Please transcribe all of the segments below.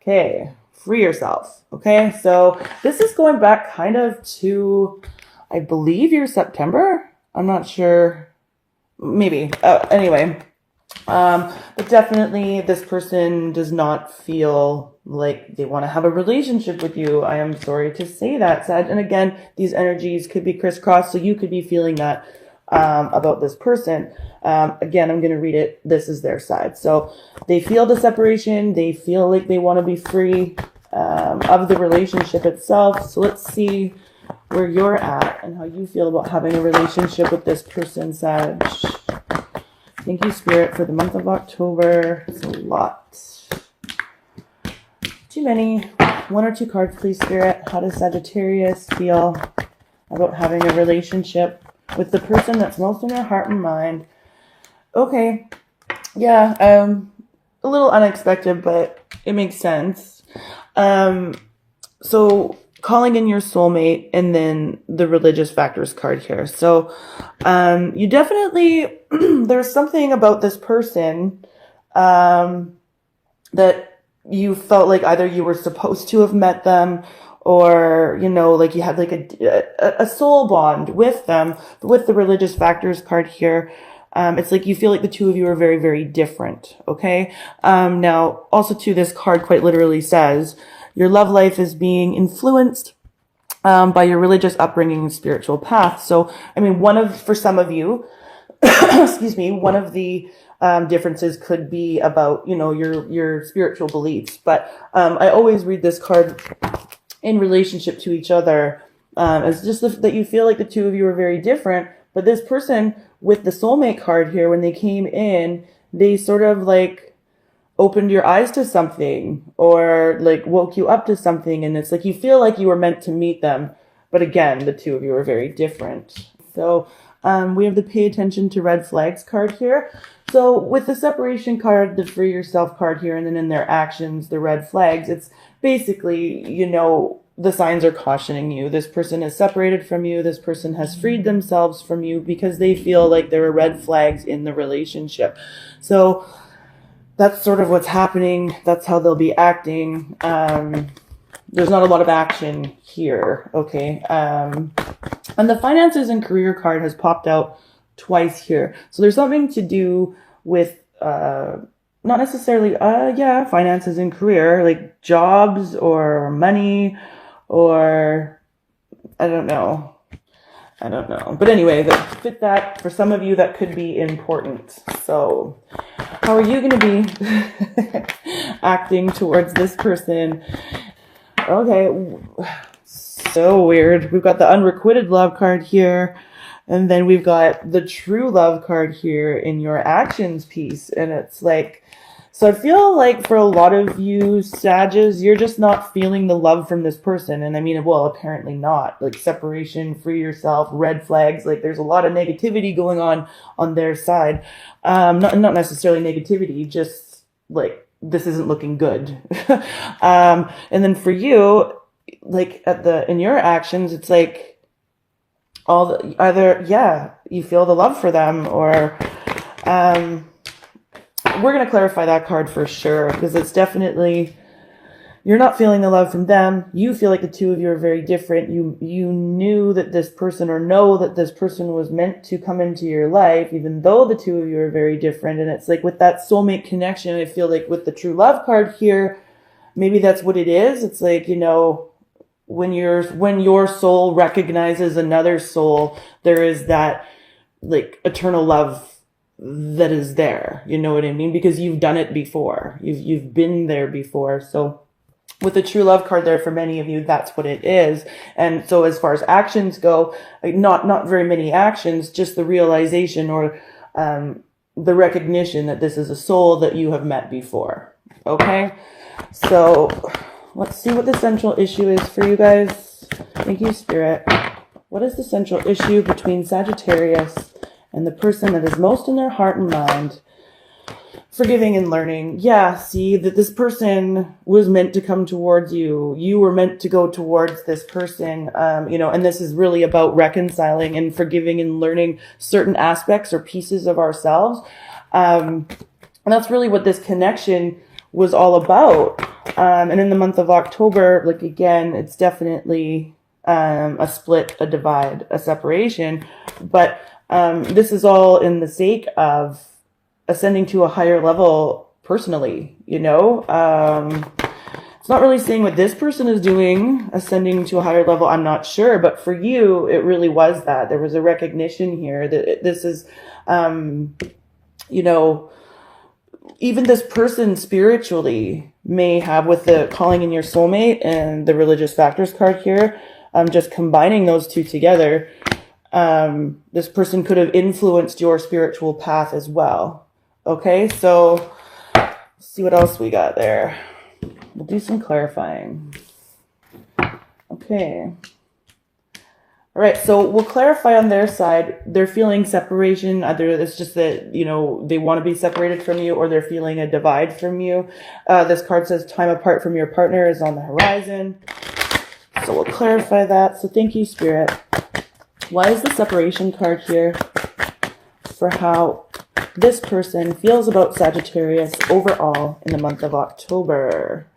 Okay, free yourself. Okay, so this is going back kind of to, I believe, your September. I'm not sure. Maybe. Anyway, but definitely this person does not feel like they want to have a relationship with you. I am sorry to say that, Sag. And again, these energies could be crisscrossed, so you could be feeling that about this person. Again, I'm going to read it. This is their side. So they feel the separation. They feel like they want to be free of the relationship itself. So let's see where you're at and how you feel about having a relationship with this person, Sag. Thank you, Spirit, for the month of October. It's a lot. Too many. One or two cards, please, Spirit. How does Sagittarius feel about having a relationship with the person that's most in their heart and mind? Okay. Yeah, a little unexpected, but it makes sense. So calling in your soulmate and then the religious factors card here. So you definitely, there's something about this person that you felt like either you were supposed to have met them or, you know, like you had like a soul bond with them. But with the religious factors card here, it's like you feel like the two of you are very, very different. Okay. Now also too, this card quite literally says your love life is being influenced by your religious upbringing and spiritual path. So, I mean, for some of you, excuse me, one of the differences could be about, you know, your spiritual beliefs. But I always read this card in relationship to each other as just that you feel like the two of you are very different. But this person with the soulmate card here, when they came in, they sort of like opened your eyes to something or like woke you up to something. And it's like you feel like you were meant to meet them. But again, the two of you are very different. So we have the pay attention to red flags card here. So with the separation card, the free yourself card here, and then in their actions, the red flags, it's basically, you know, the signs are cautioning you. This person is separated from you. This person has freed themselves from you because they feel like there are red flags in the relationship. So that's sort of what's happening. That's how they'll be acting. There's not a lot of action here. Okay. And the finances and career card has popped out twice here. So there's something to do with, not necessarily, finances and career, like jobs or money or I don't know. But anyway, that fit that for some of you, that could be important. So how are you going to be acting towards this person? Okay. So weird. We've got the unrequited love card here. And then we've got the true love card here in your actions piece. And it's like, so I feel like for a lot of you Sages, you're just not feeling the love from this person. And I mean, well, apparently not. Like separation, free yourself, red flags. Like there's a lot of negativity going on their side. Not necessarily negativity, just like this isn't looking good. And then for you, like in your actions, it's like you feel the love for them or, we're going to clarify that card for sure, because it's definitely, you're not feeling the love from them. You feel like the two of you are very different. You knew that this person, or know that this person was meant to come into your life, even though the two of you are very different. And it's like with that soulmate connection, I feel like with the true love card here, maybe that's what it is. It's like, you know, when your soul recognizes another soul, there is that like eternal love that is there. You know what I mean? Because you've done it before. You've been there before. So with the true love card there, for many of you, that's what it is. And so as far as actions go, not very many actions, just the realization or the recognition that this is a soul that you have met before. Okay? So let's see what the central issue is for you guys. Thank you, Spirit. What is the central issue between Sagittarius and the person that is most in their heart and mind? Forgiving and learning. Yeah, see that this person was meant to come towards you. You were meant to go towards this person, and this is really about reconciling and forgiving and learning certain aspects or pieces of ourselves. And that's really what this connection was all about. And in the month of October, like again, it's definitely a split, a divide, a separation. But this is all in the sake of ascending to a higher level personally, you know? It's not really saying what this person is doing, ascending to a higher level, I'm not sure. But for you, it really was that. There was a recognition here that this is, you know, even this person spiritually may have, with the calling in your soulmate and the religious factors card here, just combining those two together, this person could have influenced your spiritual path as well. Okay, so let's see what else we got there. We'll do some clarifying. Okay. All right, so we'll clarify on their side. They're feeling separation. Either it's just that, you know, they want to be separated from you, or they're feeling a divide from you. This card says time apart from your partner is on the horizon. So we'll clarify that. So thank you, Spirit. Why is the separation card here for how this person feels about Sagittarius overall in the month of October?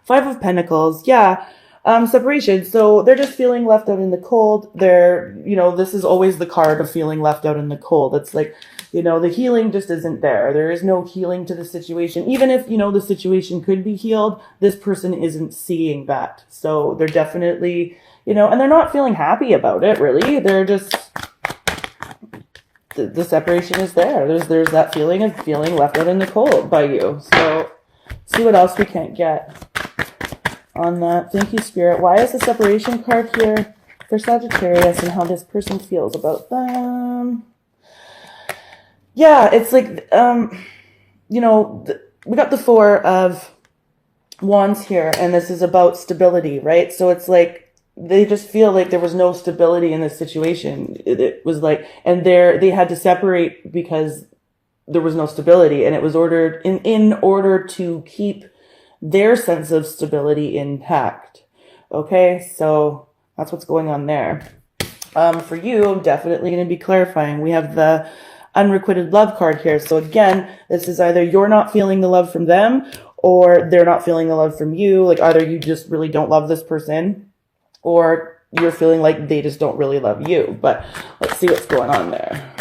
5 of Pentacles. Yeah. Separation. So they're just feeling left out in the cold. They're, you know, this is always the card of feeling left out in the cold. It's like, you know, the healing just isn't there. There is no healing to the situation. Even if, you know, the situation could be healed, this person isn't seeing that. So they're definitely, you know, and they're not feeling happy about it, really. They're just, the separation is there. There's that feeling of feeling left out in the cold by you. So see what else we can't get on that. Thank you, Spirit. Why is the separation card here for Sagittarius and how this person feels about them? Yeah, it's like, you know, we got the 4 of Wands here, and this is about stability, right? So it's like, they just feel like there was no stability in this situation. It was like, and they had to separate because there was no stability, and it was ordered in order to keep their sense of stability intact. Okay, so that's what's going on there. For you, I'm definitely going to be clarifying. We have the unrequited love card here. So again, this is either you're not feeling the love from them, or they're not feeling the love from you. Like either you just really don't love this person, or you're feeling like they just don't really love you. But let's see what's going on there.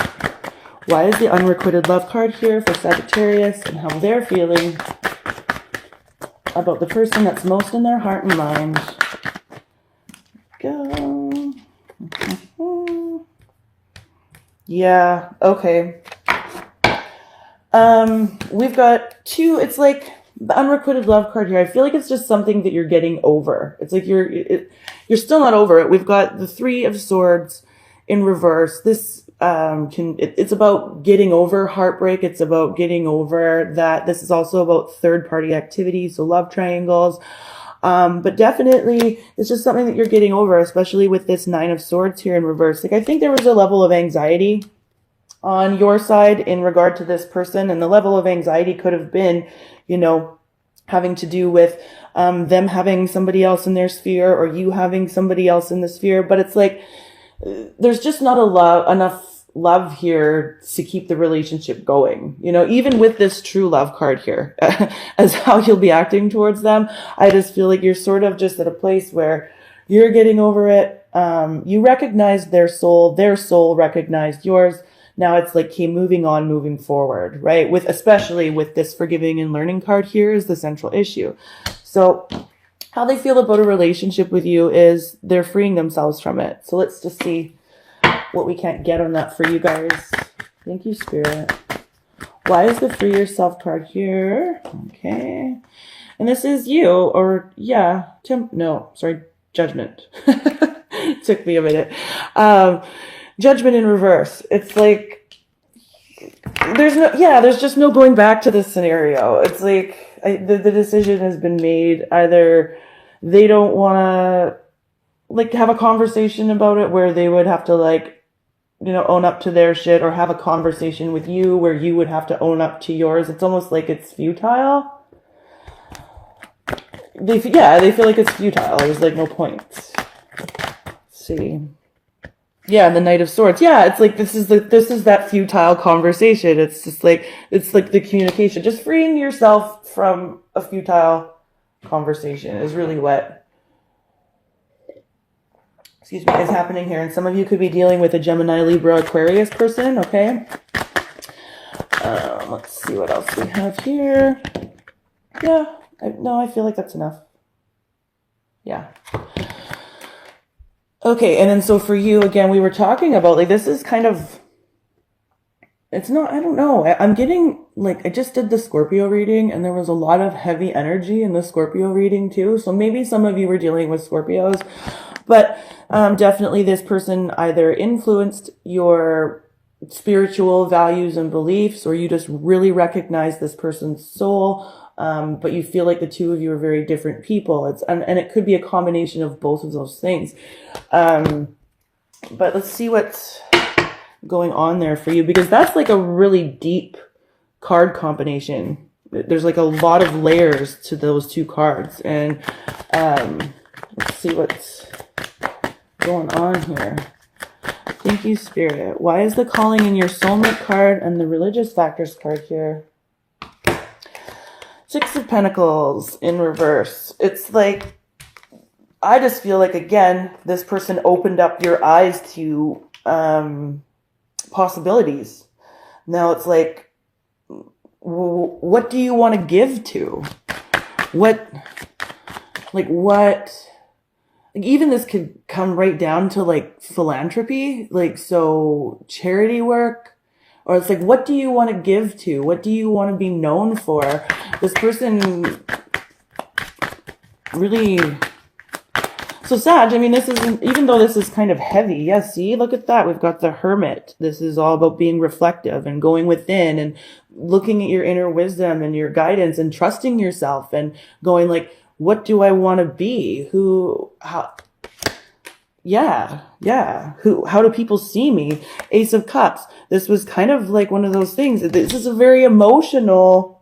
Why is the unrequited love card here for Sagittarius and how they're feeling about the person that's most in their heart and mind? Go. Yeah, okay. We've got 2, it's like the unrequited love card here. I feel like it's just something that you're getting over. It's like you're still not over it. We've got the 3 of Swords in reverse. This it's about getting over heartbreak. It's about getting over that. This is also about third party activity, so love triangles. But definitely it's just something that you're getting over, especially with this 9 of Swords here in reverse. Like I think there was a level of anxiety on your side in regard to this person, and the level of anxiety could have been, you know, having to do with them having somebody else in their sphere, or you having somebody else in the sphere. But it's like there's just not enough love here to keep the relationship going, you know, even with this true love card here as how you'll be acting towards them. I just feel like you're sort of just at a place where you're getting over it. You recognized their soul recognized yours. Now it's like, okay, moving on, moving forward, right? Especially with this forgiving and learning card here is the central issue. So how they feel about a relationship with you is they're freeing themselves from it. So let's just see what we can't get on that for you guys. Thank you, Spirit. Why is the free yourself card here? Okay. And this is you, or yeah, Judgment. Took me a minute. Judgment in reverse. It's like, there's just no going back to this scenario. It's like, the decision has been made. Either they don't want to, like, have a conversation about it where they would have to, like, you know, own up to their shit, or have a conversation with you where you would have to own up to yours. It's almost like it's futile. They feel like it's futile. There's like no point. Let's see. Yeah, and the Knight of Swords. Yeah, it's like this is that futile conversation. It's like the communication, just freeing yourself from a futile conversation is really what, excuse me, is happening here. And some of you could be dealing with a Gemini, Libra, Aquarius person, okay? Let's see what else we have here. Yeah, I feel like that's enough. Yeah. Okay, and then so for you, again, we were talking about, like, this is kind of, it's not, I don't know. I'm getting, like, I just did the Scorpio reading, and there was a lot of heavy energy in the Scorpio reading, too. So maybe some of you were dealing with Scorpios. But definitely this person either influenced your spiritual values and beliefs, or you just really recognize this person's soul. But you feel like the two of you are very different people. And it could be a combination of both of those things. But let's see what's going on there for you, because that's like a really deep card combination. There's like a lot of layers to those two cards. And let's see what's going on here. Thank you, Spirit. Why is the calling in your soulmate card and the religious factors card here? Six of Pentacles in reverse. It's like, I just feel like, again, this person opened up your eyes to possibilities. Now it's like, what do you want to give to? Even this could come right down to like philanthropy, like, so charity work. Or it's like, what do you want to give to? What do you want to be known for? This person really... So Sag, I mean, this isn't, even though this is kind of heavy, yeah, see, look at that. We've got the Hermit. This is all about being reflective and going within and looking at your inner wisdom and your guidance and trusting yourself and going like, what do I want to be? How do people see me? Ace of Cups. This was kind of like one of those things. This is a very emotional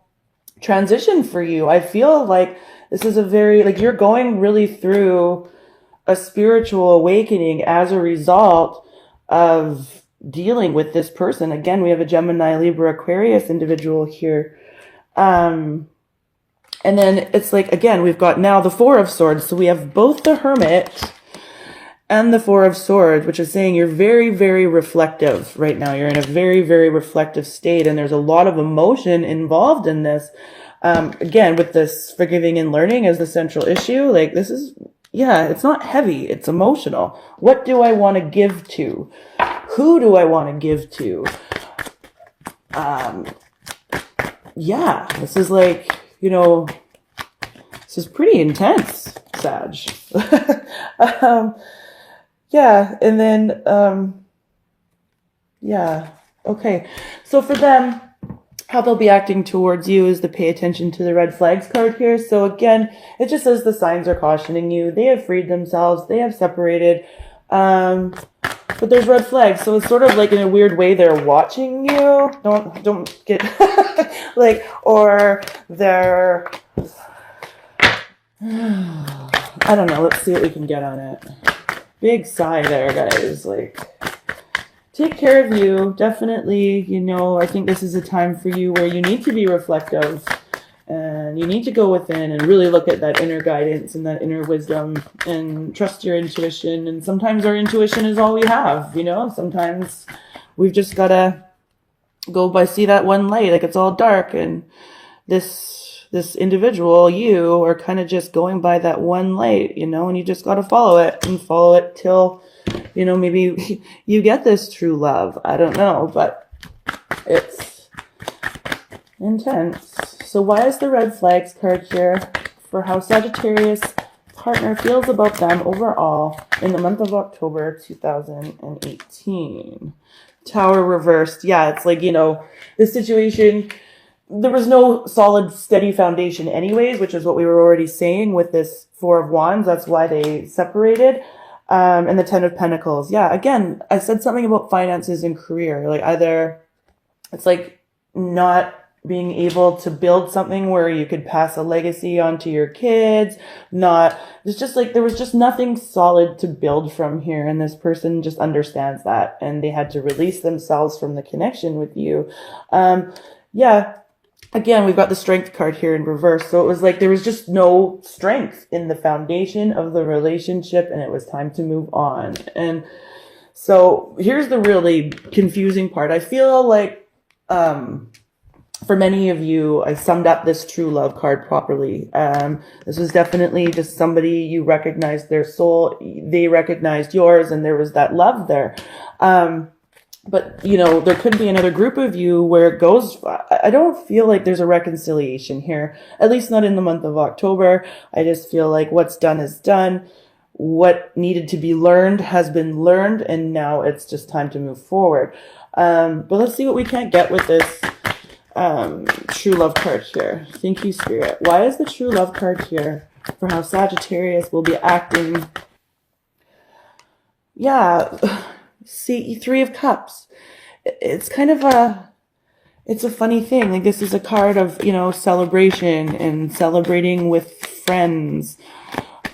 transition for you. I feel like this is a very, like, you're going really through a spiritual awakening as a result of dealing with this person. Again, we have a Gemini, Libra, Aquarius individual here. And then it's like, again, we've got now the Four of Swords. So we have both the Hermit and the Four of Swords, which is saying you're very, very reflective right now. You're in a very, very reflective state, and there's a lot of emotion involved in this. Again, with this forgiving and learning as the central issue, like, this is, yeah, it's not heavy. It's emotional. What do I want to give to? Who do I want to give to? Yeah, this is like, you know, this is pretty intense, Sag. Yeah, and then, yeah, okay. So for them, how they'll be acting towards you is to pay attention to the red flags card here. So again, it just says the signs are cautioning you. They have freed themselves. They have separated. But there's red flags. So it's sort of like, in a weird way, they're watching you. Don't get like, or they're, I don't know. Let's see what we can get on it. Big sigh there, guys. Like, take care of you. Definitely, you know, I think this is a time for you where you need to be reflective and you need to go within and really look at that inner guidance and that inner wisdom and trust your intuition. And sometimes our intuition is all we have, you know. Sometimes we've just got to go by, see that one light, like it's all dark, and this individual, you are kind of just going by that one light, you know, and you just got to follow it and follow it till, you know, maybe you get this true love. I don't know, but it's intense. So why is the red flags card here for how Sagittarius partner feels about them overall in the month of October 2018? Tower reversed. Yeah, it's like, you know, this situation, there was no solid, steady foundation anyways, which is what we were already saying with this Four of Wands. That's why they separated. And the Ten of Pentacles. Yeah, again, I said something about finances and career. Like, either it's like not being able to build something where you could pass a legacy onto your kids. It's just like there was just nothing solid to build from here. And this person just understands that. And they had to release themselves from the connection with you. Yeah. again, we've got the strength card here in reverse. So it was like there was just no strength in the foundation of the relationship, and it was time to move on. And so here's the really confusing part. I feel like for many of you, I summed up this true love card properly. This was definitely just somebody, you recognized their soul, they recognized yours, and there was that love there. But, you know, there could be another group of you where it goes, I don't feel like there's a reconciliation here, at least not in the month of October. I just feel like what's done is done. What needed to be learned has been learned, and now it's just time to move forward. But let's see what we can't get with this true love card here. Thank you, Spirit. Why is the true love card here for how Sagittarius will be acting? Yeah. See, Three of Cups. It's kind of it's a funny thing. Like, this is a card of, you know, celebration and celebrating with friends.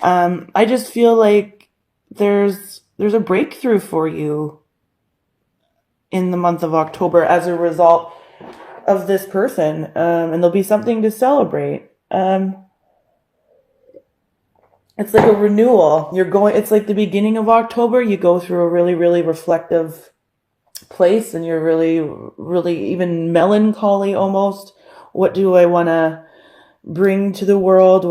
I just feel like there's a breakthrough for you in the month of October as a result of this person. And there'll be something to celebrate. It's like a renewal. It's like the beginning of October. You go through a really, really reflective place, and you're really, really even melancholy almost. What do I want to bring to the world?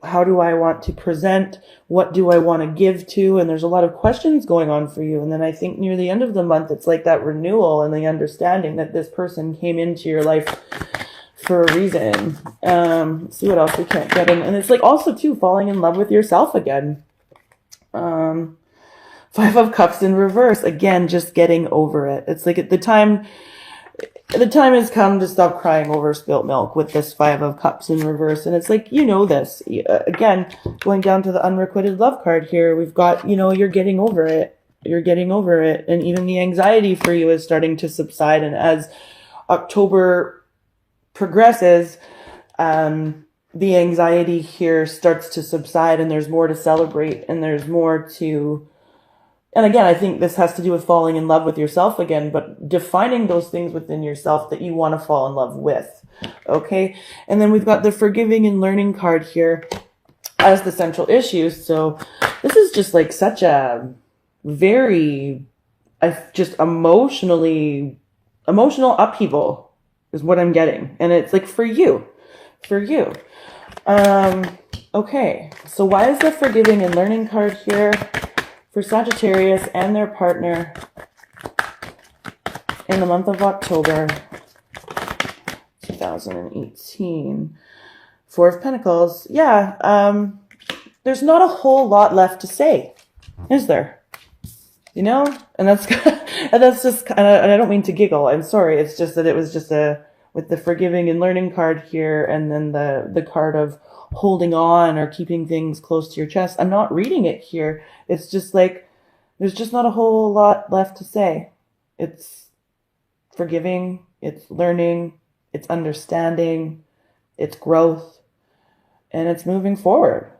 How do I want to present? What do I want to give to? And there's a lot of questions going on for you. And then I think near the end of the month, it's like that renewal and the understanding that this person came into your life for a reason. See what else we can't get in. And it's like also too falling in love with yourself again. Five of Cups in reverse. Again, just getting over it. It's like the time has come to stop crying over spilt milk with this Five of Cups in reverse. And it's like, you know this. Again, going down to the unrequited love card here, we've got, you know, you're getting over it. You're getting over it. And even the anxiety for you is starting to subside. And as October progresses, the anxiety here starts to subside, and there's more to celebrate, and there's more to, and again, I think this has to do with falling in love with yourself again, but defining those things within yourself that you want to fall in love with. Okay. And then we've got the forgiving and learning card here as the central issue. So this is just like such a very, just emotional upheaval is what I'm getting. And it's like for you. Okay. So why is the forgiving and learning card here for Sagittarius and their partner in the month of October 2018? Four of Pentacles. Yeah. There's not a whole lot left to say, is there? You know? And that's just, and I don't mean to giggle. I'm sorry. It's just that it was just with the forgiving and learning card here, and then the card of holding on or keeping things close to your chest. I'm not reading it here. It's just like, there's just not a whole lot left to say. It's forgiving, it's learning, it's understanding, it's growth, and it's moving forward.